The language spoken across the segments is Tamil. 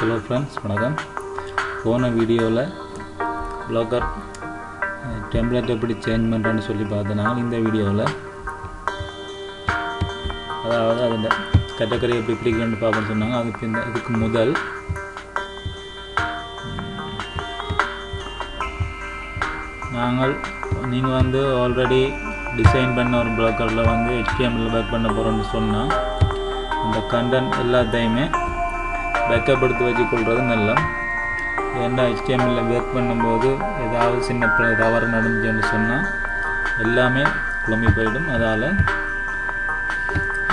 Hello friends, வணக்கம். போன வீடியோவில் ப்ளாகர் டெம்ப்ளேட் எப்படி சேஞ்ச் பண்ணுறேன்னு சொல்லி பார்த்தனால இந்த வீடியோவில் அதாவது அதில் கேட்டகரி எப்படி பிடிக்கணும்னு பார்க்கணும்னு சொன்னாங்க. இதுக்கு முதல் நீங்கள் ஆல்ரெடி டிசைன் பண்ண ஒரு ப்ளாகரில் HTML ஒர்க் பண்ண போகிறோன்னு சொன்னால் அந்த கண்டென்ட் எல்லாத்தையுமே பேக்கப் எடுத்து வச்சுக்கொள்வது நல்லா. ஏன்னா HTML ஒர்க் பண்ணும்போது ஏதாவது சின்ன தவறு நடந்துச்சுன்னு சொன்னால் எல்லாமே குழம்பி போயிடும். அதால்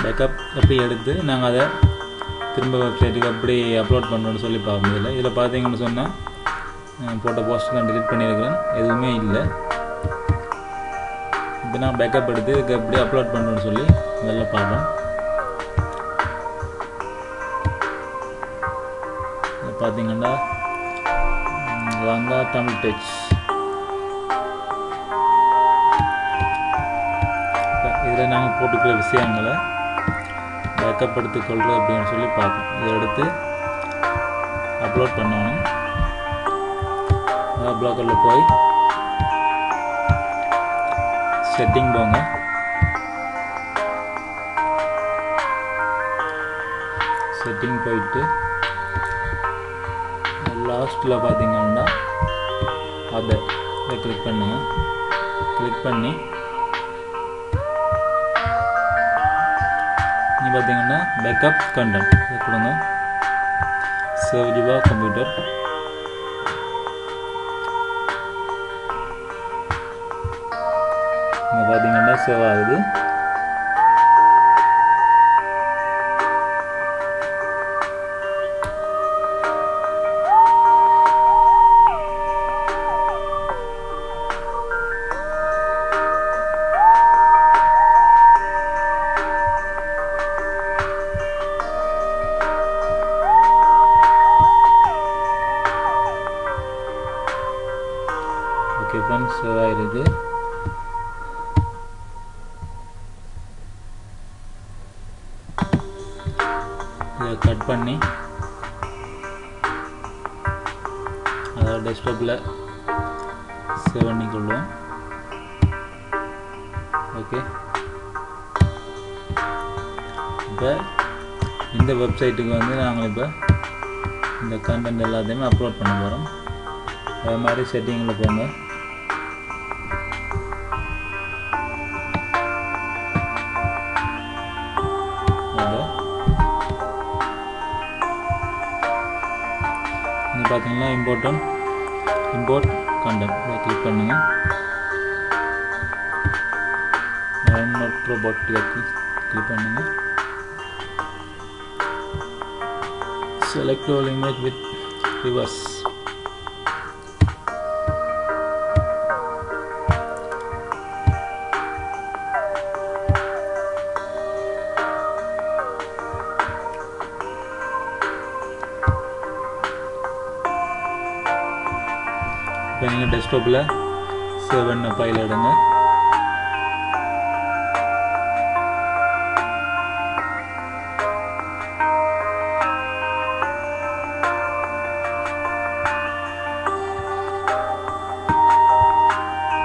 பேக்கப் எப்படி எடுத்து நாங்கள் அதை திரும்ப வெப்சைட்டுக்கு எப்படி அப்லோட் பண்ணுறோன்னு சொல்லி பார்க்க முடியல. இதில் பார்த்தீங்கன்னு சொன்னால் போட்ட போஸ்ட் நான் டெலிட் பண்ணியிருக்கிறேன், எதுவுமே இல்லை. இப்போ நான் பேக்கப் எடுத்து இதுக்கு எப்படி அப்லோட் பண்ணுறோன்னு சொல்லி இதெல்லாம் பார்ப்போம். பார்த்தீங்கன்னா வாங்க தமிழ் டெக்ஸ் இதில் நாங்கள் போட்டுக்கிற விஷயங்களை பேக்கப் எடுத்துக்கொள்வது அப்படின்னு சொல்லி பார்ப்போம். இதை எடுத்து அப்லோட் பண்ணணும். ப்ளாகரில் போய் செட்டிங் போங்க. செட்டிங் போயிட்டு லாஸ்ட்டில் பார்த்தீங்கன்னா அதை கிளிக் பண்ணுங்க. கிளிக் பண்ணி நீங்கள் பார்த்தீங்கன்னா பேக்கப் கண்டென்ட் இதை கொடுங்க. Save Ziva computer. இங்கே பார்த்தீங்கன்னா சேவ் ஆகுது. ஓகே ஃப்ரெண்ட்ஸ், சேவ் ஆகிடுது. இதை கட் பண்ணி அதாவது டெஸ்க்டாப்பில் சேவ் பண்ணிக்கொள்வோம். ஓகே, இப்போ இந்த வெப்சைட்டுக்கு நாங்கள் இப்போ இந்த கண்டென்ட் எல்லாத்தையுமே அப்லோட் பண்ண போகிறோம். அதே மாதிரி செட்டிங்கில் போங்க. பார்த்தீங்கன்னா இம்போர்ட் கண்டென்ட் இதை கிளிக் பண்ணுங்க. ரோபோட் இதை கிளிக் பண்ணுங்க. Select all image with reverse. இப்போ நீங்கள் டெஸ்க்டாப்பில் சேவ் பண்ண ஃபைல் எடுங்க.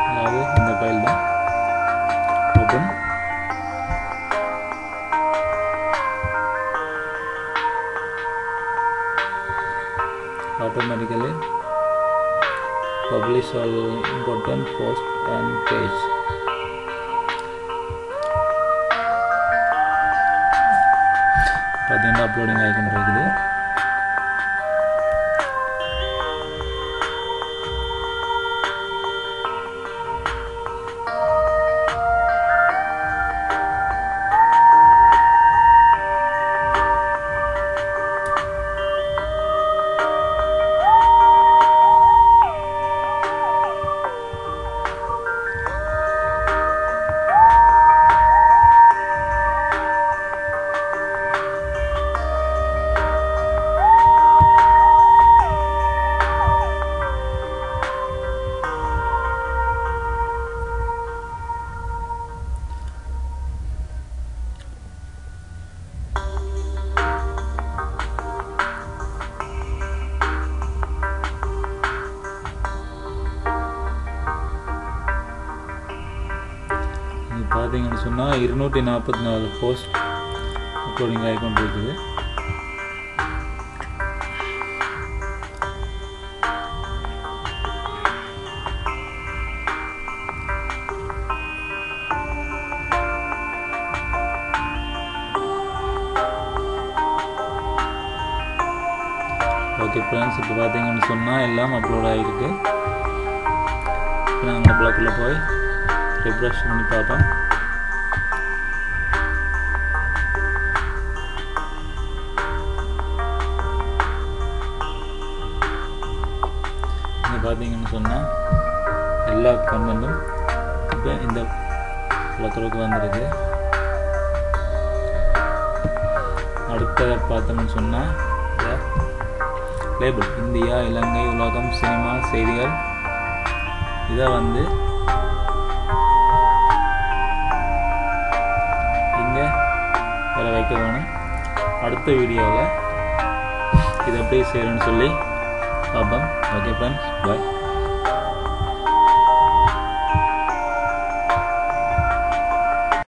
அதாவது இந்த ஃபைல் தான். Open. Automatically publish all important post and page. பார்த்தீங்கன்னா அப்லோடிங் ஐக்கன் இருக்குது. பார்த்தீங்கன்னு சொன்னால் 244 போஸ்ட் அப்லோடிங் ஆகிக்கொண்டு இருக்குது. ஓகே ஃப்ரெண்ட்ஸ், இப்போ பார்த்தீங்கன்னு சொன்னால் எல்லாம் அப்லோட் ஆகிருக்கு. இப்போ நாங்கள் ப்ளாக்கில் போய் ரிஃப்ரெஷ் பண்ணி பார்ப்போம். இங்கே பார்த்தீங்கன்னு சொன்னால் எல்லா கண்டென்ட்டும் இப்போ இந்த ப்ளாக்கருக்கு வந்துருக்கு. அடுத்ததை பார்த்தோம்னு சொன்னால் லேபிள் இந்தியா, இலங்கை, உலகம், சினிமா, செய்திகள், இதை வந்து இங்கே வர வைக்க வேணும். அடுத்த வீடியோவில் இதை எப்படி செய்யணும்னு சொல்லி பார்ப்போம். ஓகே ஃப்ரெண்ட்ஸ், பாய்.